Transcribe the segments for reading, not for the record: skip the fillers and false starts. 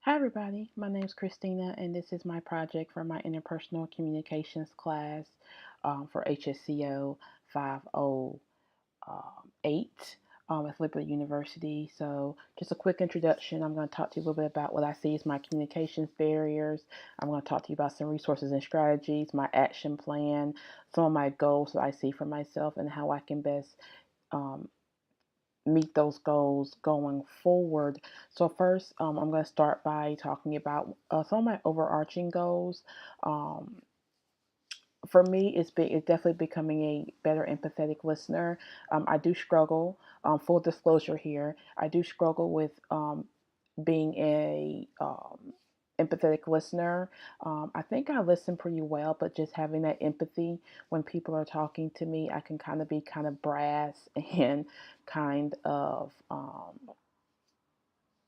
Hi, everybody. My name is Christina, and this is my project for my interpersonal communications class for HSCO 508 at Liberty University. So, just a quick introduction. I'm going to talk to you a little bit about what I see as my communications barriers. I'm going to talk to you about some resources and strategies, my action plan, some of my goals that I see for myself, and how I can best um, meet those goals going forward. So first, I'm going to start by talking about some of my overarching goals. Um, for me, it's definitely becoming a better empathetic listener. I do struggle. Full disclosure here, I do struggle with being a empathetic listener. I think I listen pretty well, but just having that empathy when people are talking to me, I can kind of be kind of brass and kind of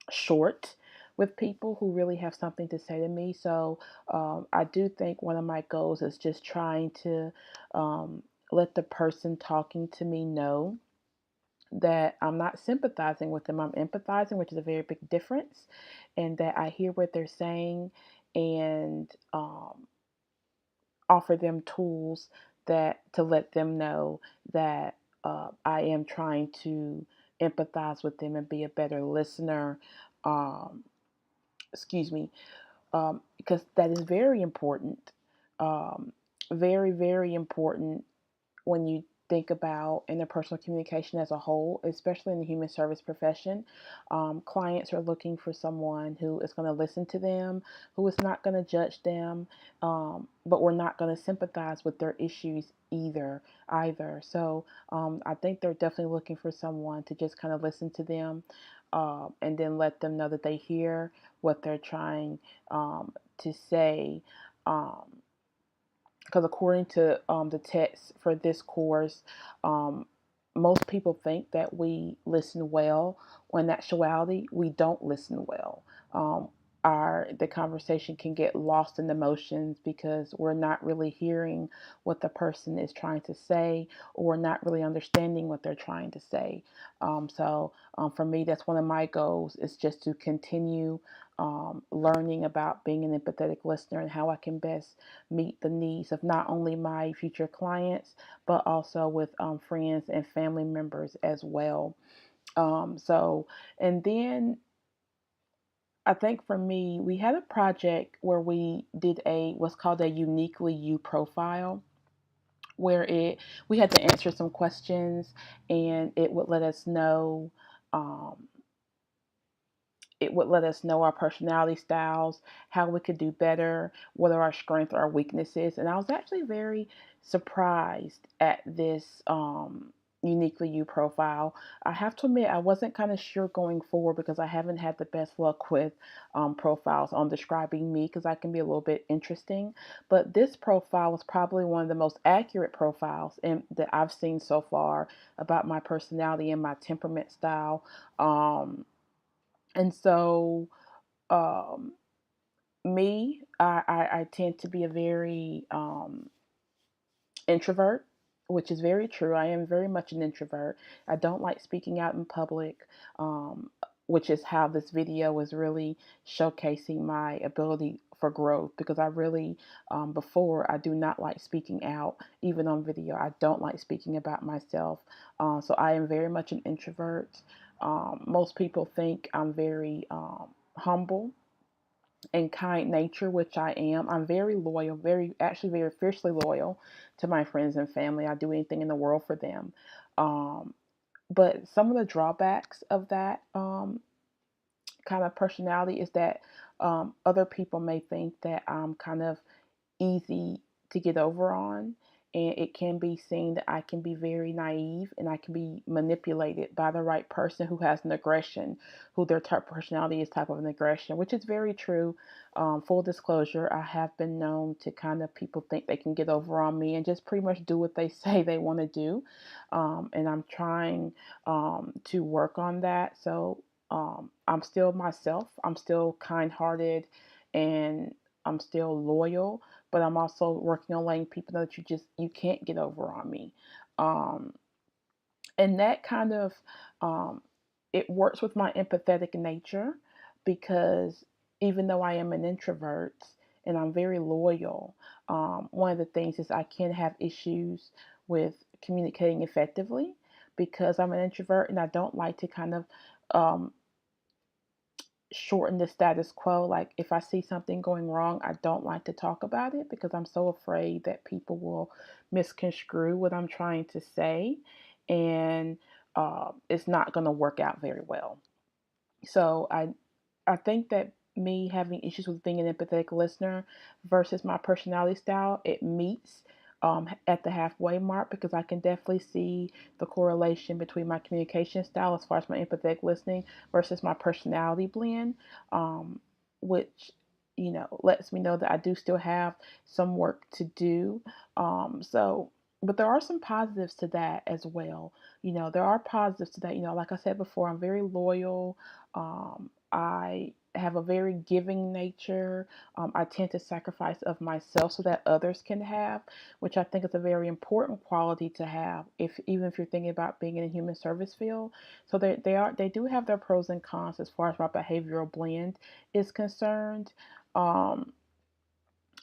short with people who really have something to say to me. So I do think one of my goals is just trying to let the person talking to me know that I'm not sympathizing with them. I'm empathizing, which is a very big difference, and that I hear what they're saying and offer them tools that to let them know that I am trying to empathize with them and be a better listener. Um, excuse me, because that is very important. Very, very important when you think about interpersonal communication as a whole, especially in the human service profession. Clients are looking for someone who is going to listen to them, who is not going to judge them, but we're not going to sympathize with their issues either. So I think they're definitely looking for someone to just kind of listen to them and then let them know that they hear what they're trying to say. Um, because according to the text for this course, um, most people think that we listen well, when in actuality we don't listen well. Um, the conversation can get lost in emotions because we're not really hearing what the person is trying to say, or we're not really understanding what they're trying to say. For me, that's one of my goals, is just to continue learning about being an empathetic listener and how I can best meet the needs of not only my future clients, but also with friends and family members as well. And then I think for me, we had a project where we did what's called a uniquely you profile, where we had to answer some questions, and um, it would let us know our personality styles, how we could do better, what are our strengths, our weaknesses. And I was actually very surprised at this uniquely you profile. I have to admit, I wasn't kind of sure going forward because I haven't had the best luck with profiles on describing me, because I can be a little bit interesting. But this profile was probably one of the most accurate profiles that I've seen so far about my personality and my temperament style. And so, um, I tend to be a very introvert, which is very true. I am very much an introvert. I don't like speaking out in public, um, which is how this video is really showcasing my ability for growth, because I really, before, I do not like speaking out, even on video. I don't like speaking about myself. So I am very much an introvert. Most people think I'm very humble and kind nature, which I am. I'm very loyal, actually very fiercely loyal to my friends and family. I do anything in the world for them. Um, but some of the drawbacks of that kind of personality is that other people may think that I'm kind of easy to get over on. And it can be seen that I can be very naive and I can be manipulated by the right person who has an aggression, who their type personality is type of an aggression, which is very true. Full disclosure, I have been known to kind of people think they can get over on me and just pretty much do what they say they want to do. And I'm trying to work on that. So I'm still myself. I'm still kind hearted, and I'm still loyal, but I'm also working on letting people know that you can't get over on me. Um, and that kind of um, it works with my empathetic nature, because even though I am an introvert and I'm very loyal, one of the things is I can have issues with communicating effectively because I'm an introvert and I don't like to kind of um, shorten the status quo. Like if I see something going wrong, I don't like to talk about it because I'm so afraid that people will misconstrue what I'm trying to say, and it's not going to work out very well. So I think that me having issues with being an empathetic listener versus my personality style, it meets at the halfway mark because I can definitely see the correlation between my communication style as far as my empathetic listening versus my personality blend, um, which lets me know that I do still have some work to do. But there are some positives to that as well. There are positives to that. Like I said before, I'm very loyal. I have a very giving nature. I tend to sacrifice of myself so that others can have, which I think is a very important quality to have. If even if you're thinking about being in a human service field, so they do have their pros and cons as far as my behavioral blend is concerned. Um,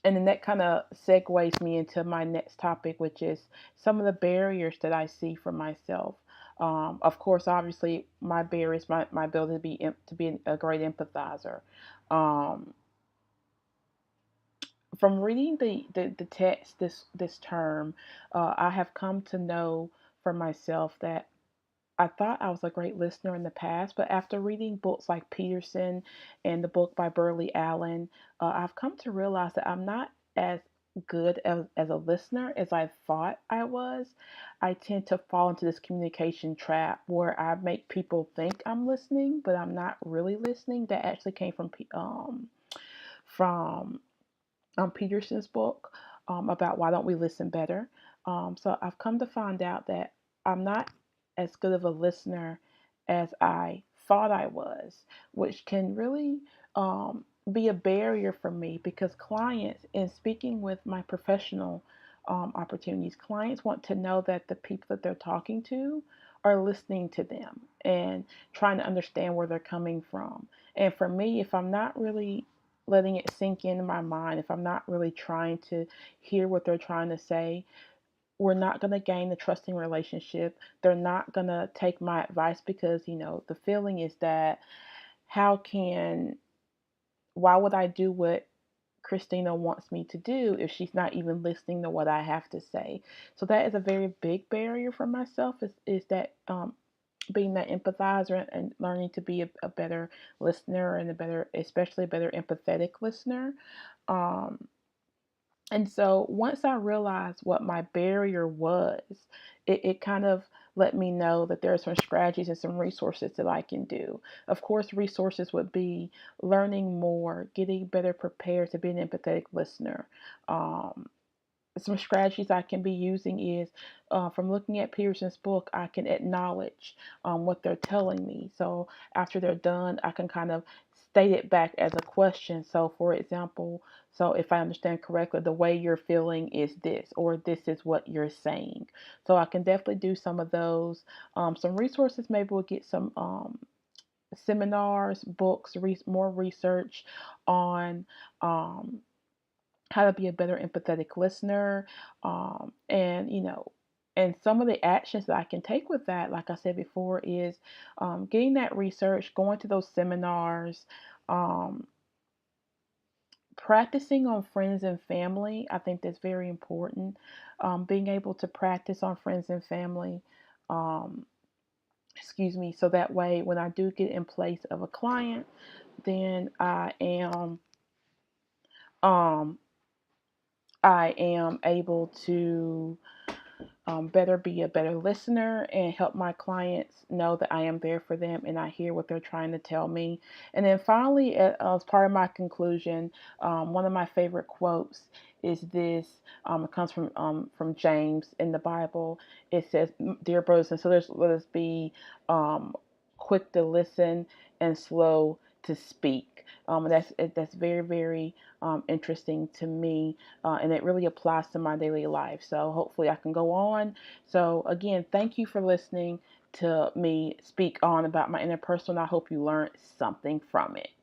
and then that kind of segues me into my next topic, which is some of the barriers that I see for myself. Of course, obviously, my barriers, my ability to be a great empathizer. Um, from reading the text this term, I have come to know for myself that I thought I was a great listener in the past, but after reading books like Peterson and the book by Burley Allen, I've come to realize that I'm not as good as a listener as I thought I was. I tend to fall into this communication trap where I make people think I'm listening, but I'm not really listening. That actually came from Peterson's book about why don't we listen better. So I've come to find out that I'm not as good of a listener as I thought I was, which can really be a barrier for me because clients, in speaking with my professional opportunities, clients want to know that the people that they're talking to are listening to them and trying to understand where they're coming from. And for me, if I'm not really letting it sink into my mind, if I'm not really trying to hear what they're trying to say, we're not going to gain the trusting relationship. They're not going to take my advice because, the feeling is that how can, why would I do what Christina wants me to do if she's not even listening to what I have to say? So that is a very big barrier for myself is that being that empathizer and learning to be a better listener and especially a better empathetic listener. Um, and so once I realized what my barrier was, it kind of let me know that there are some strategies and some resources that I can do. Of course, resources would be learning more, getting better prepared to be an empathetic listener. Um, some strategies I can be using is from looking at Pearson's book, I can acknowledge what they're telling me. So after they're done, I can kind of state it back as a question. So, for example, so if I understand correctly, the way you're feeling is this, or this is what you're saying. So I can definitely do some of those. Some resources, maybe we'll get some seminars, books, more research on. How to be a better empathetic listener, and some of the actions that I can take with that, like I said before, is getting that research, going to those seminars, um, practicing on friends and family. I think that's very important. Being able to practice on friends and family, um, so that way when I do get in place of a client, then um, I am able to better be a better listener and help my clients know that I am there for them and I hear what they're trying to tell me. And then finally, as part of my conclusion, one of my favorite quotes is this. It comes from James in the Bible. It says, "Dear brothers and sisters, let us be um, quick to listen and slow to speak." That's very very interesting to me, and it really applies to my daily life. So hopefully I can go on. So again, thank you for listening to me speak on about my interpersonal. I hope you learned something from it.